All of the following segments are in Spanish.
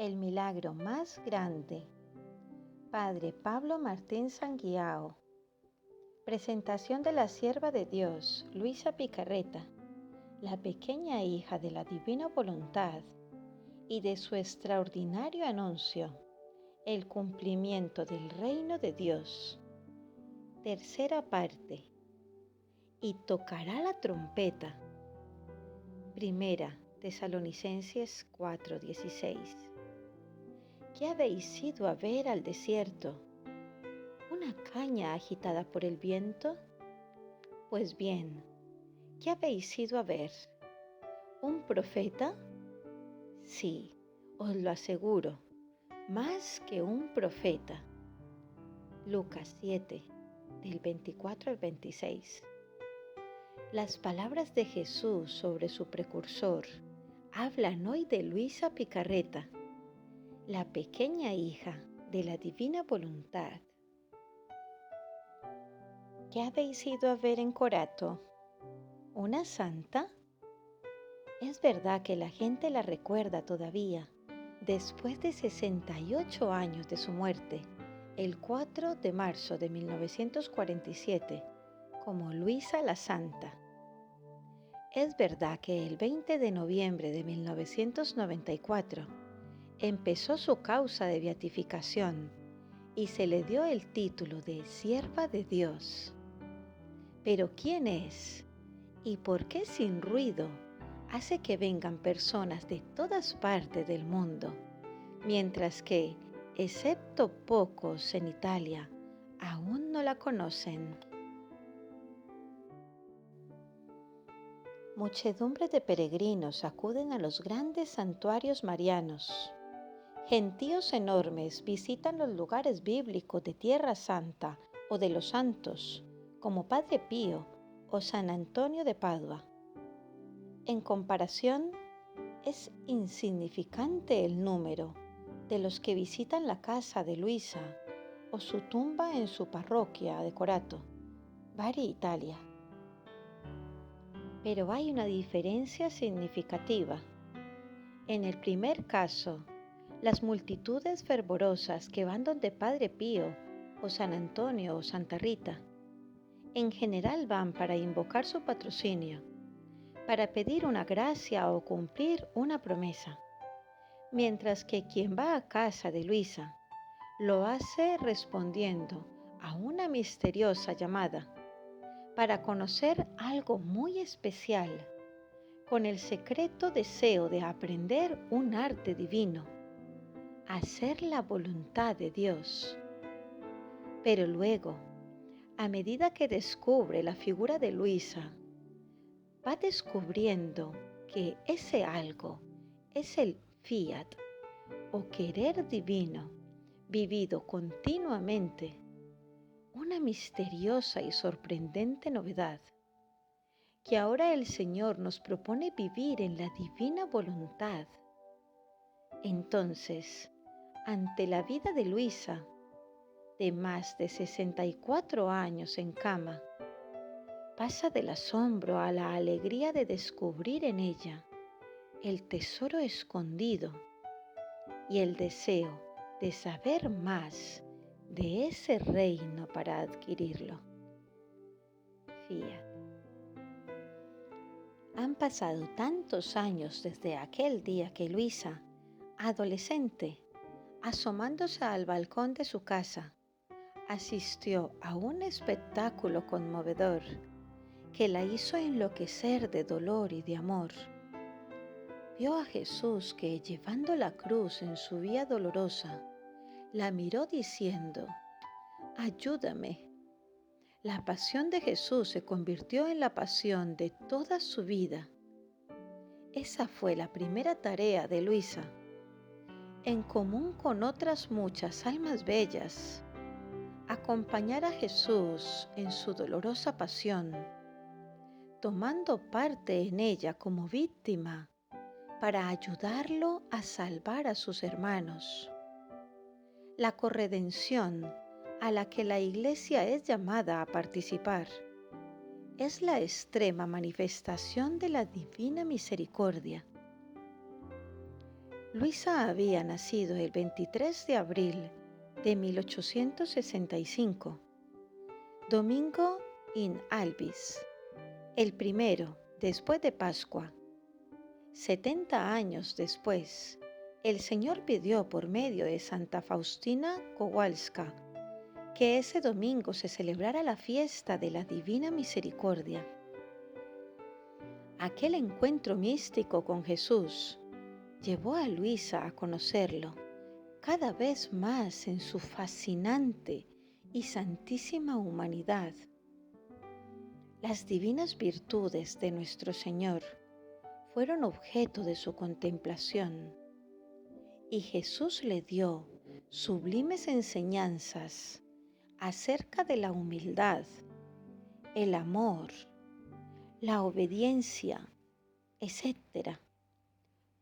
El milagro más grande. Padre Pablo Martín Sanguiao. Presentación de la sierva de Dios, Luisa Picarreta, la pequeña hija de la divina voluntad, y de su extraordinario anuncio, el cumplimiento del reino de Dios. Tercera parte. Y tocará la trompeta. Primera Tesalonicenses 4:16. ¿Qué habéis ido a ver al desierto? ¿Una caña agitada por el viento? Pues bien, ¿qué habéis ido a ver? ¿Un profeta? Sí, os lo aseguro, más que un profeta. Lucas 7, del 24 al 26. Las palabras de Jesús sobre su precursor hablan hoy de Luisa Picarreta, la pequeña hija de la divina voluntad. ¿Qué habéis ido a ver en Corato? ¿Una santa? Es verdad que la gente la recuerda todavía, después de 68 años de su muerte, el 4 de marzo de 1947, como Luisa la Santa. Es verdad que el 20 de noviembre de 1994 empezó su causa de beatificación y se le dio el título de Sierva de Dios. Pero ¿quién es? ¿Y por qué sin ruido hace que vengan personas de todas partes del mundo, mientras que, excepto pocos en Italia, aún no la conocen? Muchedumbres de peregrinos acuden a los grandes santuarios marianos. Gentíos enormes visitan los lugares bíblicos de Tierra Santa o de los santos, como Padre Pío o San Antonio de Padua. En comparación, es insignificante el número de los que visitan la casa de Luisa o su tumba en su parroquia de Corato, Bari, Italia. Pero hay una diferencia significativa. En el primer caso, las multitudes fervorosas que van donde Padre Pío o San Antonio o Santa Rita, en general van para invocar su patrocinio, para pedir una gracia o cumplir una promesa, mientras que quien va a casa de Luisa lo hace respondiendo a una misteriosa llamada para conocer algo muy especial, con el secreto deseo de aprender un arte divino, hacer la voluntad de Dios. Pero luego, a medida que descubre la figura de Luisa, va descubriendo que ese algo es el fiat o querer divino vivido continuamente, una misteriosa y sorprendente novedad que ahora el Señor nos propone vivir en la divina voluntad. Entonces, ante la vida de Luisa, de más de 64 años en cama, pasa del asombro a la alegría de descubrir en ella el tesoro escondido y el deseo de saber más de ese reino para adquirirlo. Fiat. Han pasado tantos años desde aquel día que Luisa, adolescente, asomándose al balcón de su casa, asistió a un espectáculo conmovedor que la hizo enloquecer de dolor y de amor. Vio a Jesús que, llevando la cruz en su vía dolorosa, la miró diciendo: «Ayúdame». La pasión de Jesús se convirtió en la pasión de toda su vida. Esa fue la primera tarea de Luisa, en común con otras muchas almas bellas, acompañar a Jesús en su dolorosa pasión, tomando parte en ella como víctima para ayudarlo a salvar a sus hermanos. La corredención a la que la Iglesia es llamada a participar es la extrema manifestación de la divina misericordia. Luisa había nacido el 23 de abril de 1865, domingo in albis, el primero después de Pascua. 70 años después, el Señor pidió por medio de Santa Faustina Kowalska que ese domingo se celebrara la fiesta de la Divina Misericordia. Aquel encuentro místico con Jesús llevó a Luisa a conocerlo cada vez más en su fascinante y santísima humanidad. Las divinas virtudes de nuestro Señor fueron objeto de su contemplación y Jesús le dio sublimes enseñanzas acerca de la humildad, el amor, la obediencia, etc.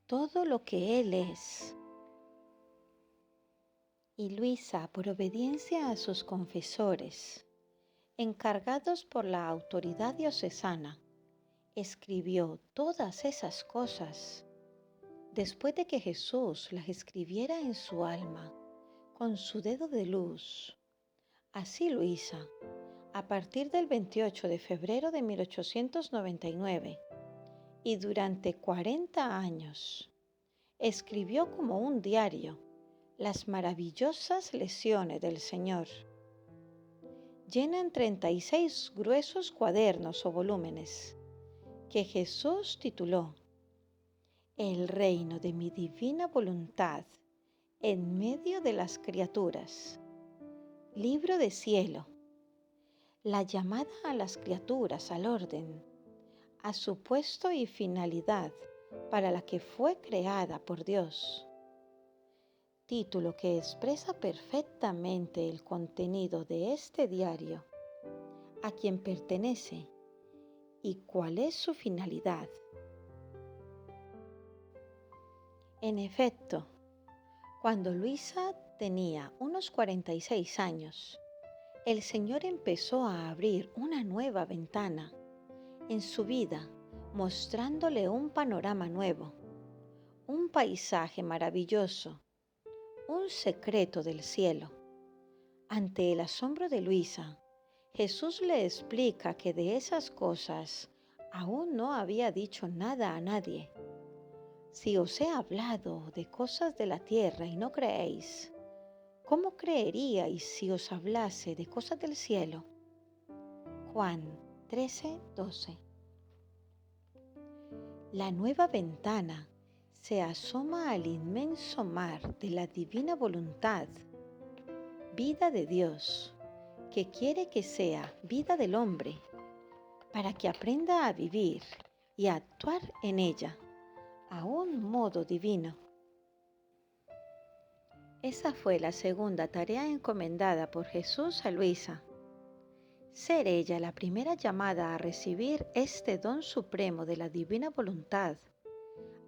Todo lo que Él es. Y Luisa, por obediencia a sus confesores, encargados por la autoridad diocesana, escribió todas esas cosas después de que Jesús las escribiera en su alma con su dedo de luz. Así Luisa, a partir del 28 de febrero de 1899 y durante 40 años, escribió como un diario las maravillosas lecciones del Señor. Llenan 36 gruesos cuadernos o volúmenes que Jesús tituló El reino de mi divina voluntad en medio de las criaturas. Libro de cielo. La llamada a las criaturas al orden, a su puesto y finalidad para la que fue creada por Dios. Título que expresa perfectamente el contenido de este diario, a quien pertenece y cuál es su finalidad. En efecto, cuando Luisa tenía unos 46 años, el Señor empezó a abrir una nueva ventana en su vida, mostrándole un panorama nuevo, un paisaje maravilloso, un secreto del cielo. Ante el asombro de Luisa, Jesús le explica que de esas cosas aún no había dicho nada a nadie. Si os he hablado de cosas de la tierra y no creéis, ¿cómo creeríais si os hablase de cosas del cielo? Juan 13:12. La nueva ventana se asoma al inmenso mar de la divina voluntad, vida de Dios, que quiere que sea vida del hombre, para que aprenda a vivir y a actuar en ella a un modo divino. Esa fue la segunda tarea encomendada por Jesús a Luisa. Ser ella la primera llamada a recibir este don supremo de la divina voluntad,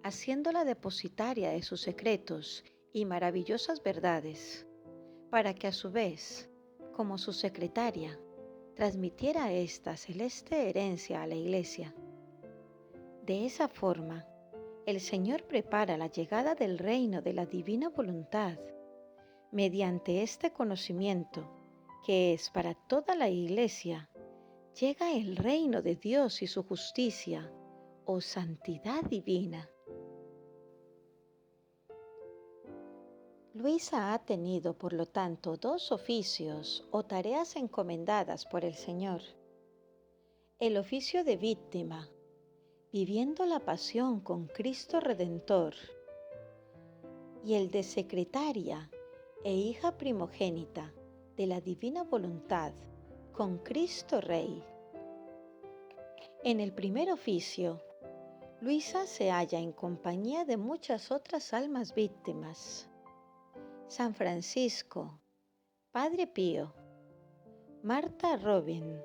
haciéndola depositaria de sus secretos y maravillosas verdades, para que a su vez, como su secretaria, transmitiera esta celeste herencia a la Iglesia. De esa forma, el Señor prepara la llegada del reino de la divina voluntad, mediante este conocimiento, que es para toda la Iglesia, llega el reino de Dios y su justicia, o santidad divina. Luisa ha tenido, por lo tanto, dos oficios o tareas encomendadas por el Señor. El oficio de víctima, viviendo la pasión con Cristo Redentor, y el de secretaria e hija primogénita de la divina voluntad con Cristo Rey. En el primer oficio, Luisa se halla en compañía de muchas otras almas víctimas. San Francisco, Padre Pío, Marta Robin,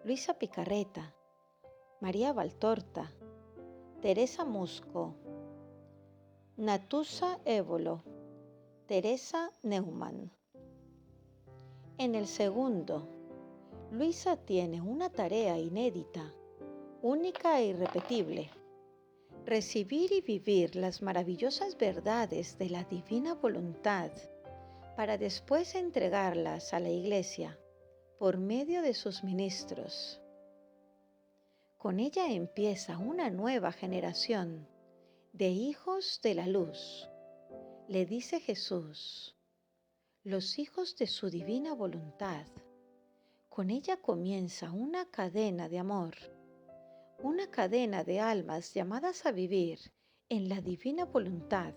Luisa Picarreta, María Valtorta, Teresa Musco, Natusa Évolo, Teresa Neumann. En el segundo, Luisa tiene una tarea inédita, única e irrepetible: recibir y vivir las maravillosas verdades de la divina voluntad para después entregarlas a la Iglesia por medio de sus ministros. Con ella empieza una nueva generación de hijos de la luz, le dice Jesús, los hijos de su divina voluntad. Con ella comienza una cadena de amor, una cadena de almas llamadas a vivir en la divina voluntad.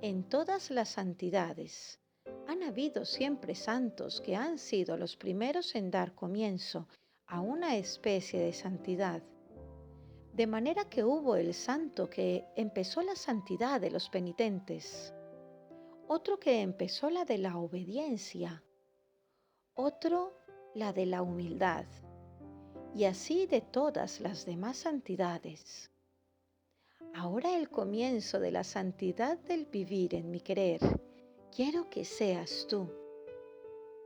En todas las santidades han habido siempre santos que han sido los primeros en dar comienzo a una especie de santidad. De manera que hubo el santo que empezó la santidad de los penitentes, otro que empezó la de la obediencia, otro la de la humildad, y así de todas las demás santidades. Ahora el comienzo de la santidad del vivir en mi querer, quiero que seas tú.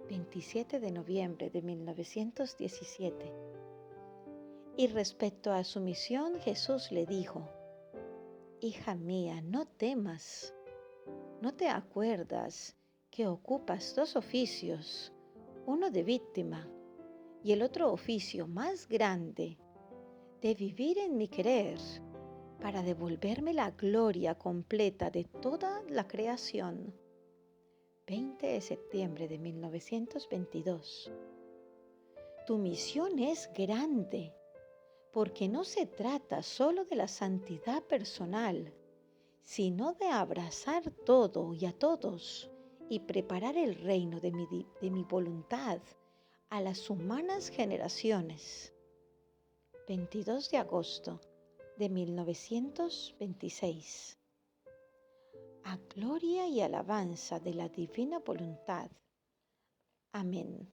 27 de noviembre de 1917. Y respecto a su misión, Jesús le dijo, hija mía, no temas. ¿No te acuerdas que ocupas dos oficios, uno de víctima y el otro oficio más grande, de vivir en mi querer para devolverme la gloria completa de toda la creación? 20 de septiembre de 1922. Tu misión es grande, porque no se trata solo de la santidad personal, sino de abrazar todo y a todos y preparar el reino de mi voluntad a las humanas generaciones. 22 de agosto de 1926. A gloria y alabanza de la divina voluntad. Amén.